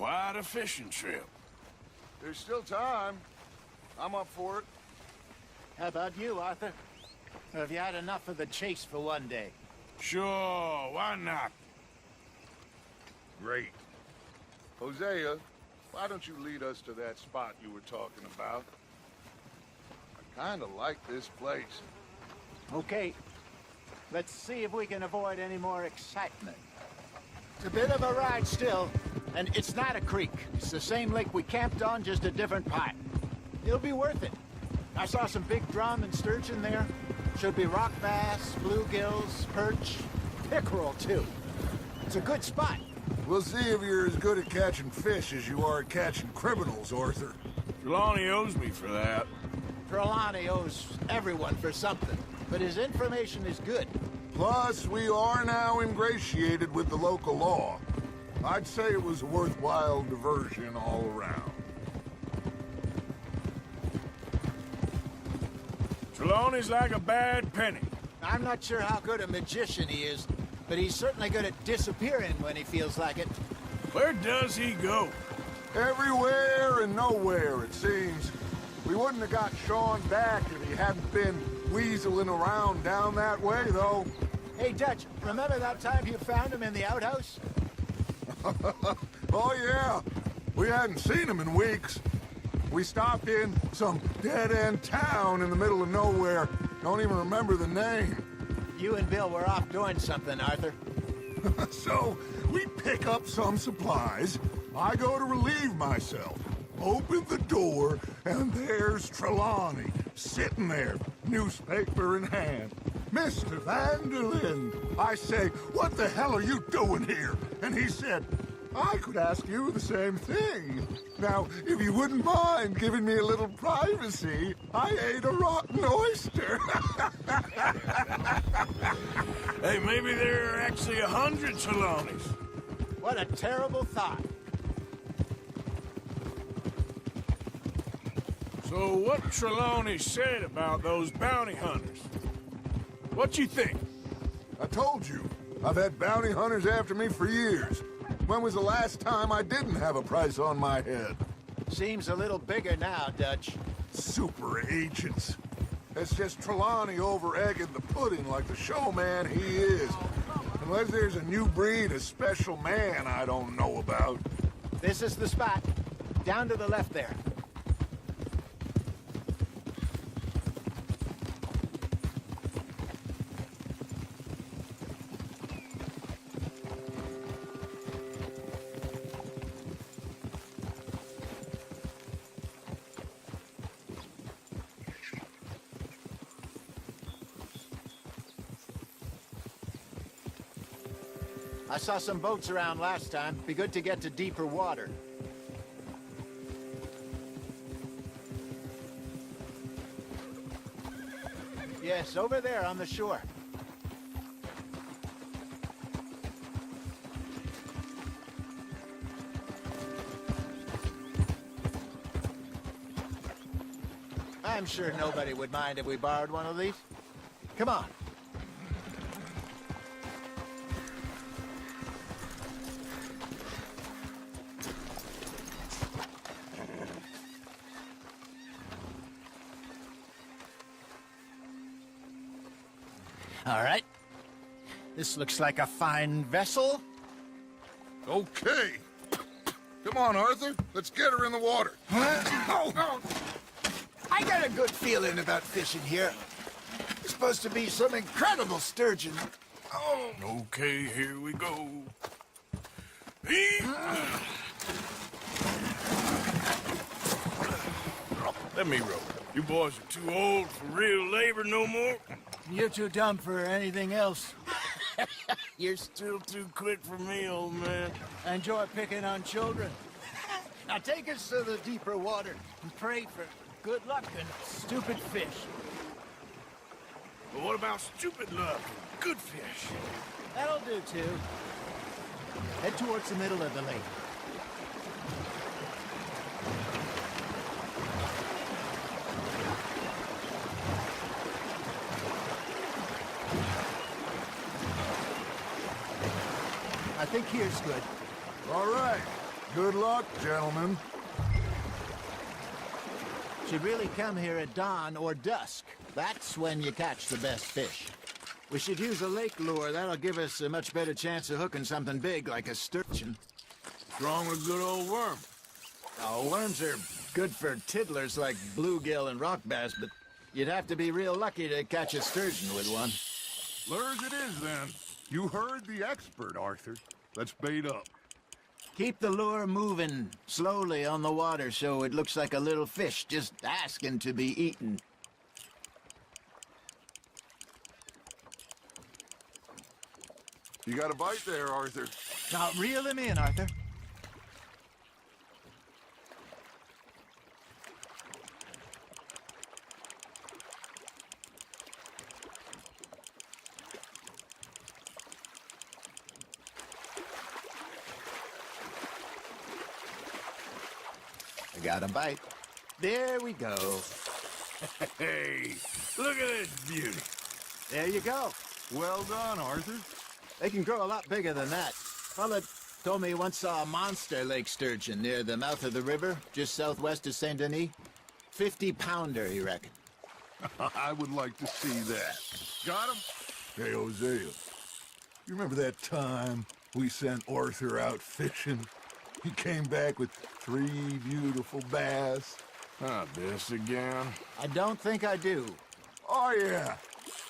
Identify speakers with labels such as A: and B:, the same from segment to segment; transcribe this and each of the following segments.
A: Quite a fishing trip.
B: There's still time. I'm up for it.
C: How about you, Arthur? Or have you had enough of the chase for one day?
A: Sure, why not?
B: Great. Hosea, why don't you lead us to that spot you were talking about? I kinda like this place.
C: Okay. Let's see if we can avoid any more excitement. It's a bit of a ride still, and it's not a creek. It's the same lake we camped on, just a different part. It'll be worth it. I saw some big drum and sturgeon there. Should be rock bass, bluegills, perch, pickerel too. It's a good spot.
D: We'll see if you're as good at catching fish as you are at catching criminals, Arthur.
A: Trelawney owes me for that.
C: Trelawney owes everyone for something, but his information is good.
D: Plus, we are now ingratiated with the local law. I'd say it was a worthwhile diversion all around.
A: Trelawney's like a bad penny.
C: I'm not sure how good a magician he is, but he's certainly good at disappearing when he feels like it.
A: Where does he go?
D: Everywhere and nowhere, it seems. We wouldn't have got Sean back if he hadn't been weaseling around down that way, though.
C: Hey, Dutch, remember that time you found him in the outhouse?
D: Oh, yeah. We hadn't seen him in weeks. We stopped in some dead-end town in the middle of nowhere. Don't even remember the name.
C: You and Bill were off doing something, Arthur.
D: So, we pick up some supplies. I go to relieve myself. Open the door, and there's Trelawney, sitting there, newspaper in hand. Mr. Vanderlyn. I say, what the hell are you doing here? And he said, I could ask you the same thing. Now, if you wouldn't mind giving me a little privacy, I ate a rotten oyster.
A: Hey, maybe there are actually 100 Trelawneys.
C: What a terrible thought.
A: So what Trelawney said about those bounty hunters? What you think?
D: I told you, I've had bounty hunters after me for years. When was the last time I didn't have a price on my head?
C: Seems a little bigger now, Dutch.
D: Super agents. It's just Trelawney over-egging the pudding like the showman he is. Unless there's a new breed of special man I don't know about.
C: This is the spot. Down to the left there. I saw some boats around last time. Be good to get to deeper water. Yes, over there on the shore. I'm sure nobody would mind if we borrowed one of these. Come on. All right. This looks like a fine vessel.
D: Okay. Come on, Arthur. Let's get her in the water.
C: Oh. I got a good feeling about fishing here. It's supposed to be some incredible sturgeon.
A: Oh. Okay, here we go. Eat. Let me row. You boys are too old for real labor no more.
C: You're too dumb for anything else.
A: You're still too quick for me, old man.
C: I enjoy picking on children. Now take us to the deeper water and pray for good luck and stupid fish.
A: But what about stupid luck and good fish?
C: That'll do, too. Head towards the middle of the lake. I think here's good.
D: All right. Good luck, gentlemen.
C: Should really come here at dawn or dusk. That's when you catch the best fish. We should use a lake lure. That'll give us a much better chance of hooking something big like a sturgeon.
A: What's wrong with good old worm?
C: Oh, worms are good for tiddlers like bluegill and rock bass, but you'd have to be real lucky to catch a sturgeon with one.
D: Lures it is, then. You heard the expert, Arthur. Let's bait up.
C: Keep the lure moving slowly on the water so it looks like a little fish just asking to be eaten.
B: You got a bite there, Arthur.
C: Now, reel him in, Arthur. I got a bite. There we go.
A: Hey, look at this beauty.
C: There you go.
D: Well done, Arthur.
C: They can grow a lot bigger than that. Fella told me he once saw a monster lake sturgeon near the mouth of the river, just southwest of Saint Denis. 50-pounder, he reckoned.
D: I would like to see that. Got him? Hey, Hosea. You remember that time we sent Arthur out fishing? He came back with 3 beautiful bass.
A: Not this again.
C: I don't think I do.
D: Oh, yeah.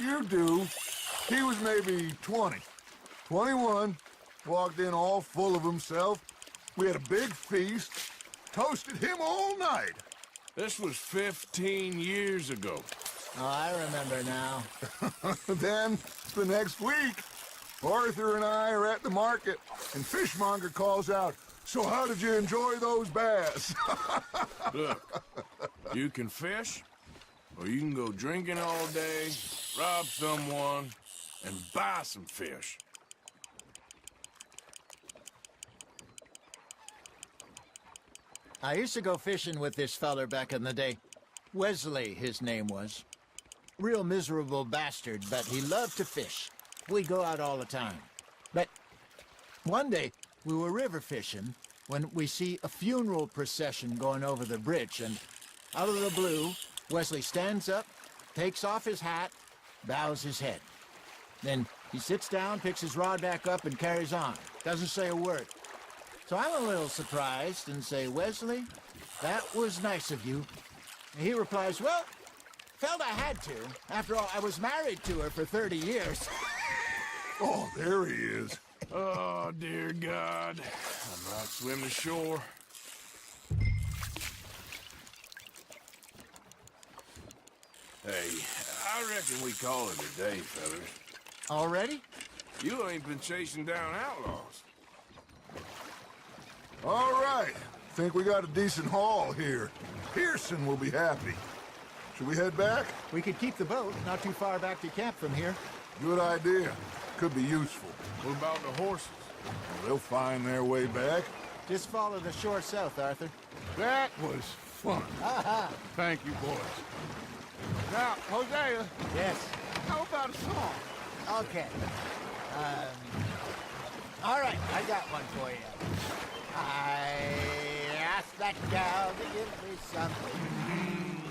D: You do. He was maybe 20. 21. Walked in all full of himself. We had a big feast. Toasted him all night.
A: This was 15 years ago.
C: Oh, I remember now.
D: Then, the next week, Arthur and I are at the market, and Fishmonger calls out, "So how did you enjoy those bass?"
A: Look, you can fish, or you can go drinking all day, rob someone, and buy some fish.
C: I used to go fishing with this feller back in the day. Wesley, his name was. Real miserable bastard, but he loved to fish. We'd go out all the time. But one day, we were river fishing when we see a funeral procession going over the bridge, and out of the blue, Wesley stands up, takes off his hat, bows his head. Then he sits down, picks his rod back up, and carries on. Doesn't say a word. So I'm a little surprised and say, "Wesley, that was nice of you." And he replies, "Well, felt I had to. After all, I was married to her for 30 years.
D: Oh, there he is.
A: Oh, dear God. I'm not swimming ashore. Hey, I reckon we call it a day, fellas.
C: Already?
A: You ain't been chasing down outlaws.
D: All right. Think we got a decent haul here. Pearson will be happy. Should we head back?
C: We could keep the boat not too far back to camp from here.
D: Good idea. Could be useful.
A: What about the horses?
D: They'll find their way back.
C: Just follow the shore south, Arthur.
D: That was fun. Thank you, boys. Now, Hosea,
C: Yes.
D: how about a song?
C: Okay. All right, I got one for you. I asked that gal to give me something.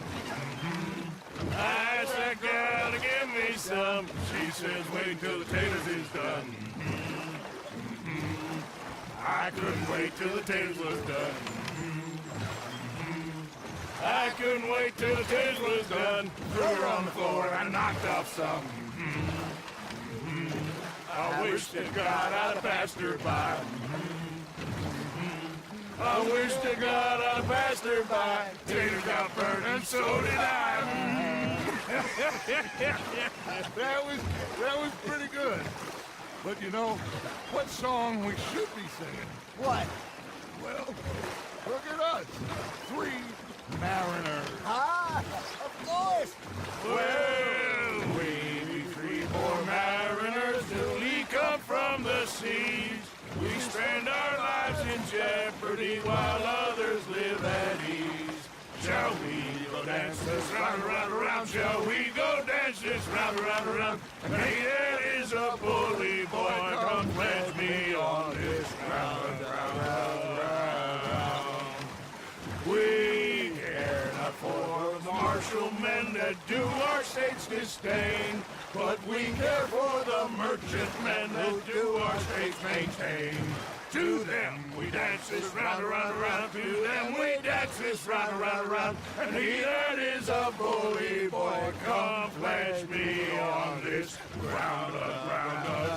A: I asked that gal to give me some. She says, wait till the taters is done. I couldn't wait till the taters was done. I couldn't wait till the taters was done. Threw her on the floor and I knocked off some. I wish to God I'd have passed her by. I wish to God I'd have passed her by. Taters got burned and so did I.
D: That was pretty good. But you know, what song we should be singing?
C: What?
D: Well, look at us. 3 mariners.
C: Ah, of course.
A: Well, we be 3 poor mariners newly come from the seas. We spend our lives in jeopardy while others live at ease. Shall we go dance this round, around, around? Shall we go dance this round, around, around? Hey, there is a bully boy, come pledge me on this round, round, round, round. commercial men that do our state's disdain. But we care for the merchant men that do our state's maintain. To them we dance this round, around, around. To them we dance this round, around, around. And he that is a bully boy, come pledge me on this ground, ground, ground, ground,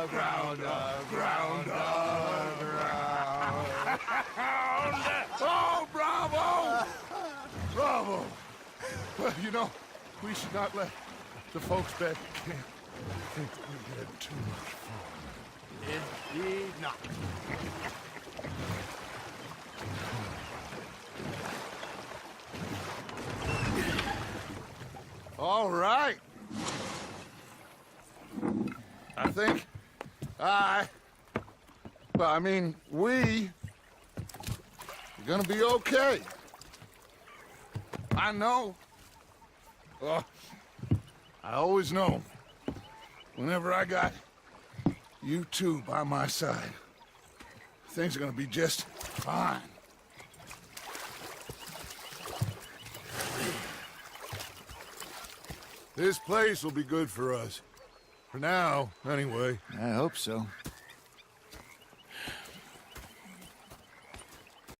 A: ground, ground, ground.
B: Oh, bravo! Bravo! Well, you know, we should not let the folks back at camp think that we're getting too much fun.
C: Indeed not.
B: All right. I think we're gonna be okay. I know. Oh, I always know. Whenever I got you two by my side, things are gonna be just fine. This place will be good for us. For now, anyway.
C: I hope so.